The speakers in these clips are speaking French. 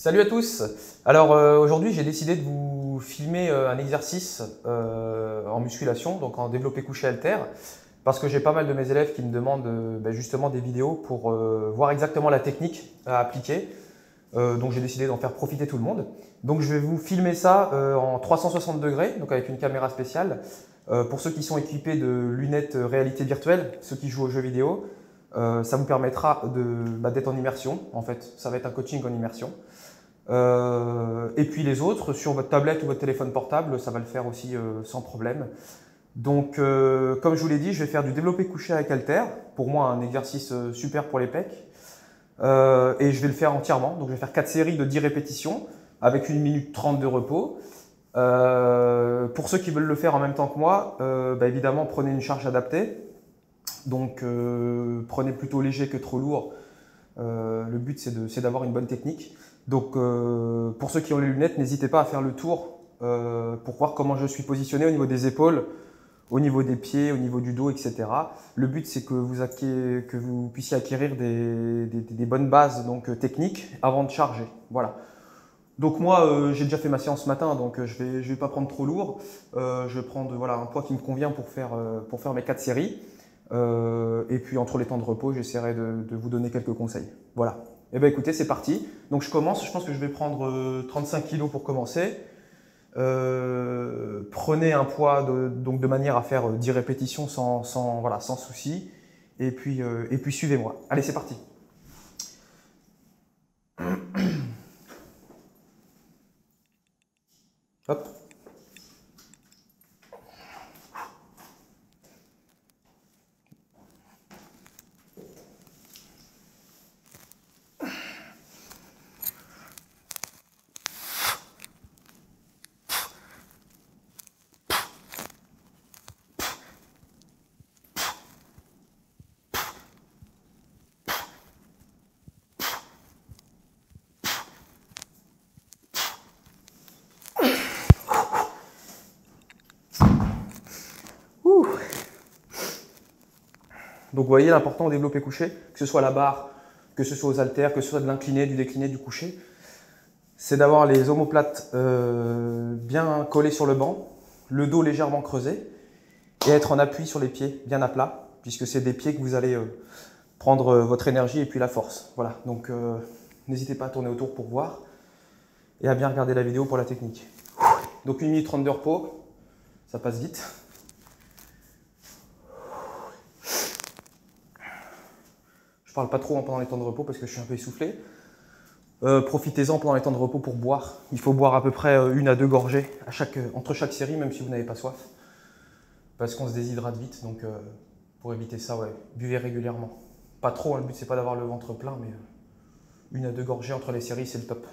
Salut à tous. Alors aujourd'hui j'ai décidé de vous filmer un exercice en musculation, donc en développé couché halter, parce que j'ai pas mal de mes élèves qui me demandent justement des vidéos pour voir exactement la technique à appliquer. Donc j'ai décidé d'en faire profiter tout le monde. Donc je vais vous filmer ça en 360 degrés, donc avec une caméra spéciale. Pour ceux qui sont équipés de lunettes réalité virtuelle, ceux qui jouent aux jeux vidéo, ça vous permettra d'être en immersion. En fait, ça va être un coaching en immersion. Et puis les autres, sur votre tablette ou votre téléphone portable, ça va le faire aussi sans problème. Donc, comme je vous l'ai dit, je vais faire du développé couché avec halter. Pour moi, un exercice super pour les pecs. Et je vais le faire entièrement. Donc, je vais faire 4 séries de 10 répétitions avec 1 minute 30 de repos. Pour ceux qui veulent le faire en même temps que moi, évidemment, prenez une charge adaptée. Donc, prenez plutôt léger que trop lourd. Le but, c'est d'avoir une bonne technique. Donc, pour ceux qui ont les lunettes, n'hésitez pas à faire le tour pour voir comment je suis positionné au niveau des épaules, au niveau des pieds, au niveau du dos, etc. Le but, c'est que vous puissiez acquérir des bonnes bases techniques avant de charger. Voilà. Donc moi, j'ai déjà fait ma séance ce matin, donc je vais pas prendre trop lourd. Je vais prendre un poids qui me convient pour faire mes 4 séries. Et puis entre les temps de repos, j'essaierai de vous donner quelques conseils. Voilà. Eh bien écoutez, c'est parti. Donc je commence, je pense que je vais prendre 35 kg pour commencer. Prenez un poids de manière à faire 10 répétitions sans souci. Et puis suivez-moi. Allez, c'est parti. Hop. Donc vous voyez l'important au développé couché, que ce soit la barre, que ce soit aux haltères, que ce soit de l'incliné, du décliné, du couché, c'est d'avoir les omoplates bien collées sur le banc, le dos légèrement creusé et être en appui sur les pieds, bien à plat, puisque c'est des pieds que vous allez prendre votre énergie et puis la force. Voilà, donc n'hésitez pas à tourner autour pour voir et à bien regarder la vidéo pour la technique. Donc 1 minute 30 de repos, ça passe vite. Je parle pas trop pendant les temps de repos parce que je suis un peu essoufflé. Profitez-en pendant les temps de repos pour boire. Il faut boire à peu près 1 à 2 gorgées entre chaque série, même si vous n'avez pas soif. Parce qu'on se déshydrate vite, donc pour éviter ça, buvez régulièrement. Pas trop, hein, le but c'est pas d'avoir le ventre plein, mais 1 à 2 gorgées entre les séries, c'est le top.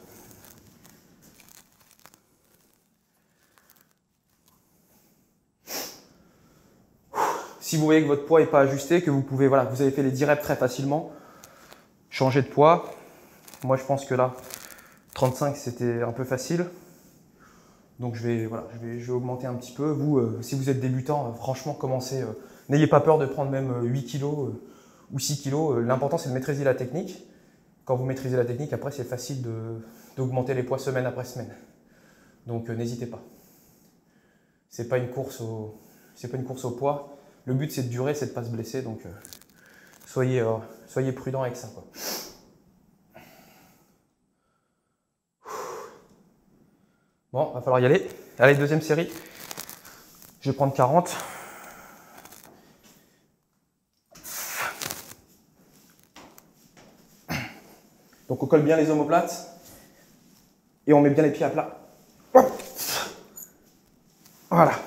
Si vous voyez que votre poids n'est pas ajusté, que vous avez fait les 10 reps très facilement, changez de poids. Moi je pense que là, 35 c'était un peu facile. Donc je vais augmenter un petit peu. Vous, si vous êtes débutant, franchement commencez. N'ayez pas peur de prendre même 8 kg ou 6 kg. L'important c'est de maîtriser la technique. Quand vous maîtrisez la technique, après c'est facile d'augmenter les poids semaine après semaine. Donc n'hésitez pas. C'est pas une course au poids. Le but c'est de durer, c'est de ne pas se blesser. Donc soyez prudent avec ça, quoi. Bon, va falloir y aller. Allez, deuxième série. Je vais prendre 40. Donc on colle bien les omoplates et on met bien les pieds à plat. Hop. Voilà.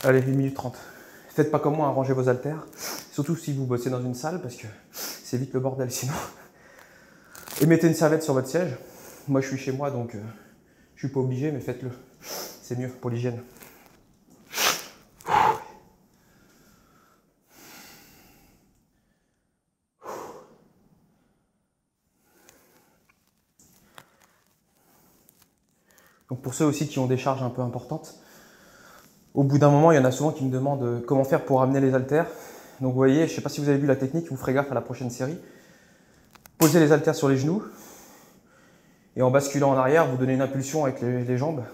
Allez, 1 minute 30. Faites pas comme moi, rangez vos haltères. Surtout si vous bossez dans une salle, parce que c'est vite le bordel sinon. Et mettez une serviette sur votre siège. Moi, je suis chez moi, donc Je suis pas obligé, mais faites-le. C'est mieux pour l'hygiène. Donc pour ceux aussi qui ont des charges un peu importantes, au bout d'un moment, il y en a souvent qui me demandent comment faire pour amener les haltères. Donc vous voyez, je ne sais pas si vous avez vu la technique, vous ferez gaffe à la prochaine série. Posez les haltères sur les genoux et en basculant en arrière, vous donnez une impulsion avec les jambes.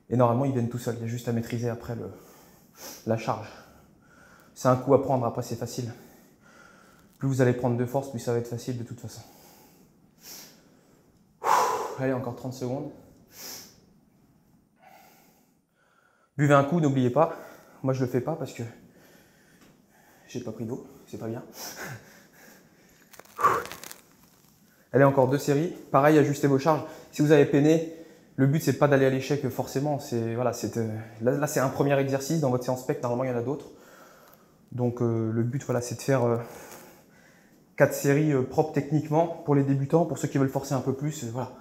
Et normalement, ils viennent tout seuls. Il y a juste à maîtriser après la charge. C'est un coup à prendre, après c'est facile. Plus vous allez prendre de force, plus ça va être facile de toute façon. Allez, encore 30 secondes. Buvez un coup, n'oubliez pas. Moi, je le fais pas parce que j'ai pas pris d'eau, c'est pas bien. Allez, encore 2 séries. Pareil, ajustez vos charges. Si vous avez peiné, le but c'est pas d'aller à l'échec forcément. Voilà, là, c'est un premier exercice dans votre séance pec. Normalement, il y en a d'autres. Donc le but, voilà, c'est de faire 4 séries propres techniquement pour les débutants. Pour ceux qui veulent forcer un peu plus, voilà,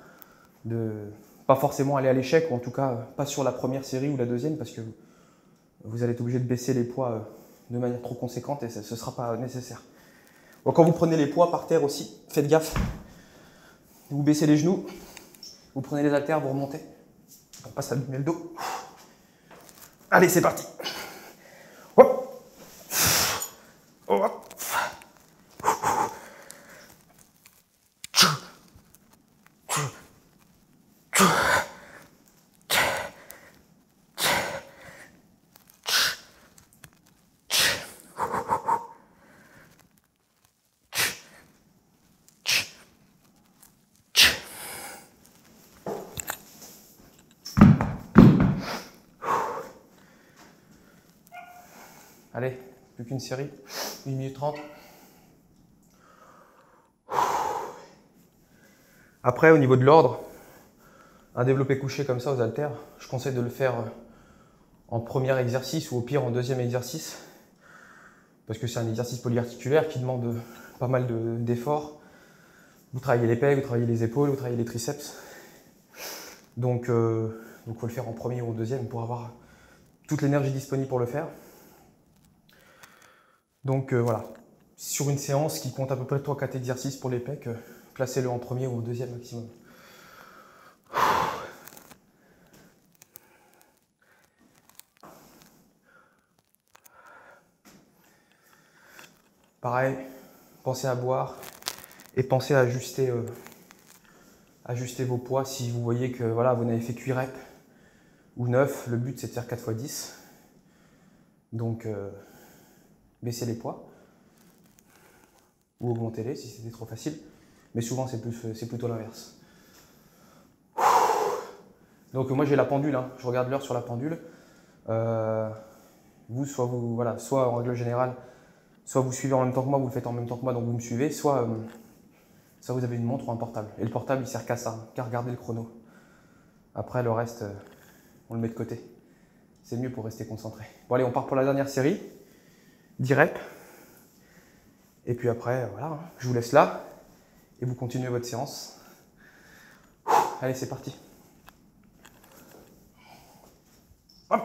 pas forcément aller à l'échec, ou en tout cas pas sur la première série ou la deuxième, parce que vous allez être obligé de baisser les poids de manière trop conséquente et ce ne sera pas nécessaire. Bon, quand vous prenez les poids par terre aussi, faites gaffe. Vous baissez les genoux, vous prenez les haltères, vous remontez pour pas s'abîmer le dos. Allez, c'est parti. Hop. Hop. Allez, plus qu'une série, 1 minute 30. Après, au niveau de l'ordre, un développé couché comme ça aux haltères, je conseille de le faire en premier exercice ou au pire en deuxième exercice. Parce que c'est un exercice polyarticulaire qui demande pas mal d'efforts. Vous travaillez les pecs, vous travaillez les épaules, vous travaillez les triceps. Donc il faut le faire en premier ou en deuxième pour avoir toute l'énergie disponible pour le faire. Donc voilà, sur une séance qui compte à peu près 3-4 exercices pour les pecs, placez-le en premier ou en deuxième maximum. Pareil, pensez à boire et pensez à ajuster vos poids si vous voyez que voilà, vous n'avez fait que 8 reps ou 9. Le but c'est de faire 4 x 10. Donc baissez les poids ou augmentez-les si c'était trop facile. Mais souvent c'est plutôt l'inverse. Donc moi j'ai la pendule, hein. Je regarde l'heure sur la pendule. Soit en règle générale, soit vous suivez en même temps que moi, vous le faites en même temps que moi, donc vous me suivez, soit vous avez une montre ou un portable. Et le portable il sert qu'à ça, qu'à regarder le chrono. Après le reste, on le met de côté. C'est mieux pour rester concentré. Bon allez, on part pour la dernière série. 10 reps. Et puis après, voilà, je vous laisse là et vous continuez votre séance. Allez, c'est parti. Hop.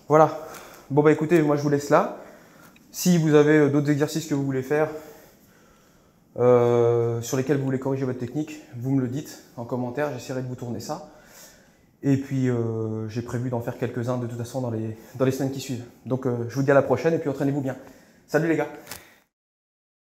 Voilà. Bon bah écoutez, moi je vous laisse là. Si vous avez d'autres exercices que vous voulez faire, sur lesquels vous voulez corriger votre technique, vous me le dites en commentaire, j'essaierai de vous tourner ça. Et puis j'ai prévu d'en faire quelques-uns de toute façon dans les semaines qui suivent. Donc je vous dis à la prochaine et puis entraînez-vous bien. Salut les gars!